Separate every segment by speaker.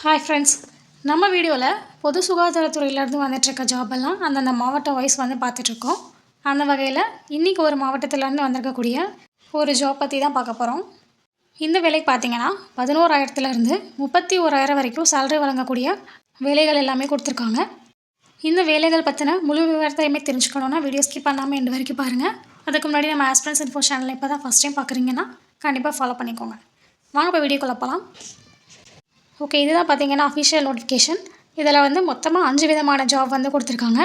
Speaker 1: Hi friends, நம்ம வீடியோவில் பொது சுகாதாரத்துறையிலேருந்து வந்துட்டுருக்க ஜாபெல்லாம் அந்தந்த மாவட்டம் வைஸ் வந்து பார்த்துட்ருக்கோம். அந்த வகையில் இன்றைக்கி ஒரு மாவட்டத்திலேருந்து வந்திருக்கக்கூடிய ஒரு ஜாப் பற்றி தான் பார்க்க போகிறோம். இந்த வேலைக்கு பார்த்திங்கன்னா 11,000லேருந்து 31,000 வரைக்கும் சேலரி வழங்கக்கூடிய வேலைகள் எல்லாமே கொடுத்துருக்காங்க. இந்த வேலைகள் பற்றின முழு விவரத்தையுமே தெரிஞ்சுக்கணுன்னா வீடியோ ஸ்கிப் பண்ணாமல் எண்டு வரைக்கும் பாருங்கள். அதுக்கு முன்னாடி நம்ம ஆஸ்பிரன்ஸ் இன்ஃபோ சேனலில் இப்போ தான் ஃபஸ்ட் டைம் பார்க்குறீங்கன்னா கண்டிப்பாக ஃபாலோ பண்ணிக்கோங்க. வாங்க இப்போ வீடியோக்குள்ளே போகலாம். ஓகே, இதுதான் பார்த்தீங்கன்னா அஃபிஷியல் நோட்டிஃபிகேஷன். இதில் வந்து மொத்தமாக 5 விதமான ஜாப் வந்து கொடுத்துருக்காங்க.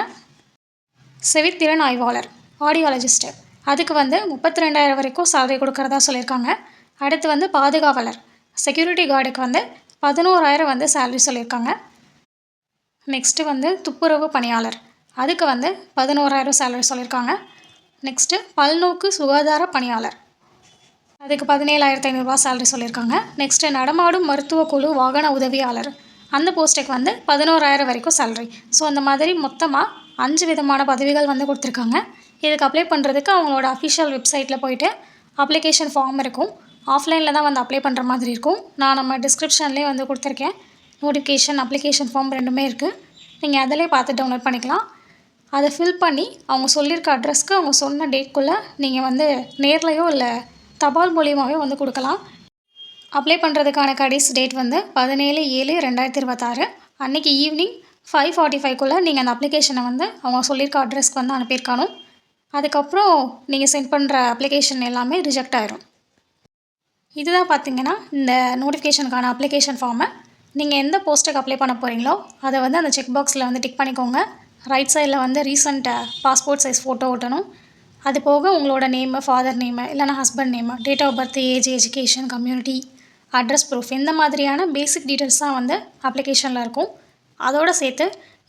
Speaker 1: செவித்திறன் ஆய்வாளர், ஆடியாலஜிஸ்ட்டு, அதுக்கு வந்து 32,000 வரைக்கும் சேலரி கொடுக்குறதா சொல்லியிருக்காங்க. அடுத்து வந்து பாதுகாவலர், செக்யூரிட்டி கார்டுக்கு வந்து 11,000 வந்து சேலரி சொல்லியிருக்காங்க. நெக்ஸ்ட்டு வந்து துப்புரவு பணியாளர், அதுக்கு வந்து 11,000 சேலரி சொல்லியிருக்காங்க. நெக்ஸ்ட்டு பல்நோக்கு சுகாதார பணியாளர், அதுக்கு 17,500 சேலரி சொல்லியிருக்காங்க. நெக்ஸ்ட்டு நடமாடும் மருத்துவ குழு வாகன உதவியாளர், அந்த போஸ்ட்டுக்கு வந்து 11,000 வரைக்கும் சேலரி. ஸோ அந்த மாதிரி மொத்தமாக 5 விதமான பதவிகள் வந்து கொடுத்துருக்காங்க. இதுக்கு அப்ளை பண்ணுறதுக்கு அவங்களோட அஃபிஷியல் வெப்சைட்டில் போய்ட்டு அப்ளிகேஷன் ஃபார்ம் இருக்கும். ஆஃப்லைனில் தான் வந்து அப்ளை பண்ணுற மாதிரி இருக்கும். நான் நம்ம டிஸ்கிரிப்ஷன்லேயே வந்து கொடுத்துருக்கேன். நோட்டிஃபிகேஷன், அப்ளிகேஷன் ஃபார்ம் ரெண்டுமே இருக்குது. நீங்கள் அதிலே பார்த்து டவுன்லோட் பண்ணிக்கலாம். அதை ஃபில் பண்ணி அவங்க சொல்லியிருக்க அட்ரஸ்க்கு அவங்க சொன்ன டேட்குள்ளே நீங்கள் வந்து நேர்லையோ இல்லை தபால் மூலியமாகவே வந்து கொடுக்கலாம். அப்ளை பண்ணுறதுக்கான கடைசி டேட் வந்து 17/7/2026. அன்றைக்கி ஈவினிங் 5:45க்குள்ளே நீங்கள் அந்த அப்ளிகேஷனை வந்து அவங்க சொல்லியிருக்க அட்ரஸ்க்கு வந்து அனுப்பியிருக்கணும். அதுக்கப்புறம் நீங்கள் சென்ட் பண்ணுற அப்ளிகேஷன் எல்லாமே ரிஜெக்ட் ஆயிரும். இதுதான் பார்த்திங்கன்னா இந்த நோட்டிஃபிகேஷனுக்கான அப்ளிகேஷன் ஃபார்மை. நீங்கள் எந்த போஸ்ட்டுக்கு அப்ளை பண்ண போகிறீங்களோ அதை வந்து அந்த செக் பாக்ஸில் வந்து டிக் பண்ணிக்கோங்க. ரைட் சைடில் வந்து ரீசெண்ட் பாஸ்போர்ட் சைஸ் ஃபோட்டோ ஒட்டணும். அது போக உங்களோட நேமு, ஃபாதர் நேமு, இல்லைனா husband name, date of birth, age, education, community, address proof, இந்த மாதிரியான பேசிக் டீட்டெயில்ஸ் தான் வந்து அப்ளிகேஷனில் இருக்கும். அதோடு சேர்த்து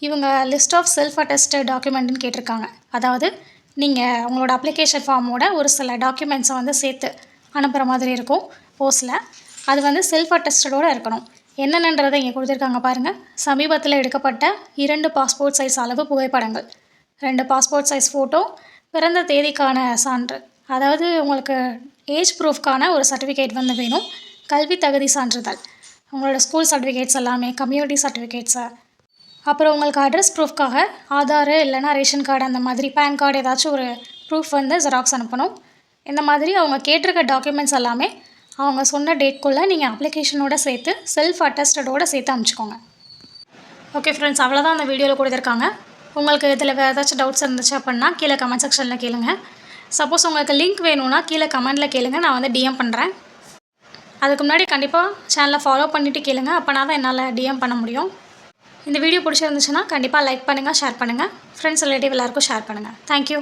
Speaker 1: இவங்க லிஸ்ட் ஆஃப் செல்ஃப் அட்டஸ்டட் டாக்குமெண்ட்டுன்னு கேட்டிருக்காங்க. அதாவது நீங்கள் உங்களோட அப்ளிகேஷன் ஃபார்மோட ஒரு சில டாக்குமெண்ட்ஸை வந்து சேர்த்து அனுப்புகிற மாதிரி இருக்கும் போஸ்ட்டில். அது வந்து செல்ஃப் அட்டஸ்டடோடு இருக்கணும். என்னென்னன்றதை இங்கே கொடுத்துருக்காங்க பாருங்கள். சமீபத்தில் எடுக்கப்பட்ட 2 பாஸ்போர்ட் சைஸ் அளவு புகைப்படங்கள், 2 பாஸ்போர்ட் சைஸ் ஃபோட்டோ, பிறந்த தேதிக்கான சான்று, அதாவது உங்களுக்கு ஏஜ் ப்ரூஃப்கான ஒரு சர்டிஃபிகேட் வந்து வேணும். கல்வி தகுதி சான்றிதழ், உங்களோட ஸ்கூல் சர்டிஃபிகேட்ஸ் எல்லாமே, கம்யூனிட்டி சர்டிஃபிகேட்ஸு, அப்புறம் உங்களுக்கு அட்ரஸ் ப்ரூஃப்காக ஆதார் இல்லைனா ரேஷன் கார்டு, அந்த மாதிரி பேன் கார்டு, ஏதாச்சும் ஒரு ப்ரூஃப் வந்து ஜெராக்ஸ் அனுப்பணும். இந்த மாதிரி அவங்க கேட்டிருக்க டாக்குமெண்ட்ஸ் எல்லாமே அவங்க சொன்ன டேட்குள்ளே நீங்கள் அப்ளிகேஷனோட சேர்த்து செல்ஃப் அட்டஸ்டடோடு சேர்த்து அனுப்பிச்சிக்கோங்க. ஓகே ஃப்ரெண்ட்ஸ், அவ்வளோதான் அந்த வீடியோவில் கொடுத்துருக்காங்க. உங்களுக்கு இதில் வேறு ஏதாச்சும் டவுட்ஸ் இருந்துச்சு அப்படின்னா கீழே கமெண்ட் செக்ஷனில் கேளுங்க. சப்போஸ் உங்களுக்கு லிங்க் வேணும்னா கீழே கமெண்டில் கேளுங்க, நான் வந்து டிஎம் பண்ணுறேன். அதுக்கு முன்னாடி கண்டிப்பாக சேனலை ஃபாலோ பண்ணிவிட்டு கேளுங்க, அப்போனா தான் என்னால் டிஎம் பண்ண முடியும். இந்த வீடியோ பிடிச்சிருந்துச்சுன்னா கண்டிப்பாக லைக் பண்ணுங்கள், ஷேர் பண்ணுங்கள், ஃப்ரெண்ட்ஸ் ரிலேட்டிவ் எல்லாருக்கும் ஷேர் பண்ணுங்கள். தேங்க்யூ.